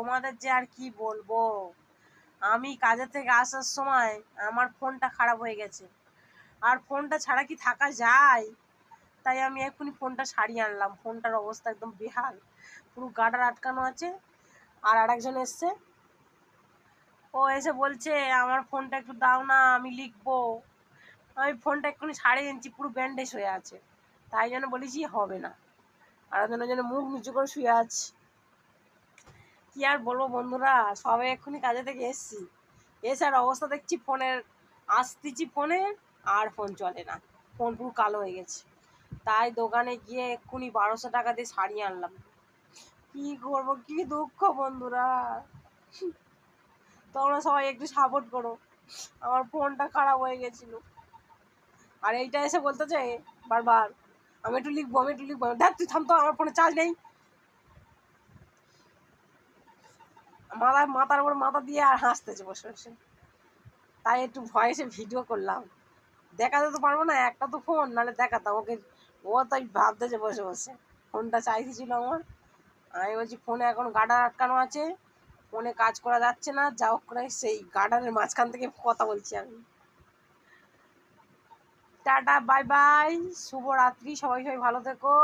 তোমাদের যে আর কি বলবো, আমি কাজের থেকে আসার সময় আমার ফোনটা খারাপ হয়ে গেছে, আর ফোনটা ছাড়া কি থাকা যায়? তাই আমি এক্ষুনি ফোনটা সারিয়ে আনলাম। ফোনটার অবস্থা একদম বেহাল, পুরো গার্ডার আটকানো আছে। আর আরেকজন এসছে, ও এসে বলছে আমার ফোনটা একটু দাও না, আমি লিখবো। আমি ফোনটা এক্ষুনি সারিয়ে এনেছি, পুরো ব্যান্ডেজ হয়ে আছে। তাই জন্য বলেছি হবে না। আর যেন মুখ নিচু করে শুয়ে আছে। কি আর বলবো বন্ধুরা, সবে এক্ষুনি কাজে থেকে এসছি, এসে আর অবস্থা দেখছি ফোনের, আসতেছি ফোনে আর ফোন চলে না, ফোন পুরো কালো হয়ে গেছে। তাই দোকানে গিয়ে এক্ষুনি 1200 টাকা দিয়ে সারিয়ে আনলাম। কি করবো, কি দুঃখ বন্ধুরা, তোমরা সবাই একটু সাপোর্ট করো। আমার ফোনটা খারাপ হয়ে গেছিল, আর এইটা এসে বলতে চাই বারবার আমি একটু লিখবো, আমি একটু লিখবো। দেখ তুই থাম তো, আমার ফোনে চার্জ নেই। মাথার উপর মাথা দিয়ে আর হাসতেছে বসে বসে। তাই একটু ভয়েসে ভিডিও করলাম। দেখাতে তো পারবো না, একটা তো ফোন, নাহলে দেখাতাম ওকে। ও তাই ভাবতেছে বসে বসে ফোনটা চাইছিল আমার। আমি বলছি ফোনে এখন গার্ডার আটকানো আছে, ফোনে কাজ করা যাচ্ছে না, যা হোক করে সেই গার্ডারের মাঝখান থেকে কথা বলছি আমি। টাটা, বাই বাই, শুভরাত্রি, সবাই সবাই ভালো থেকো।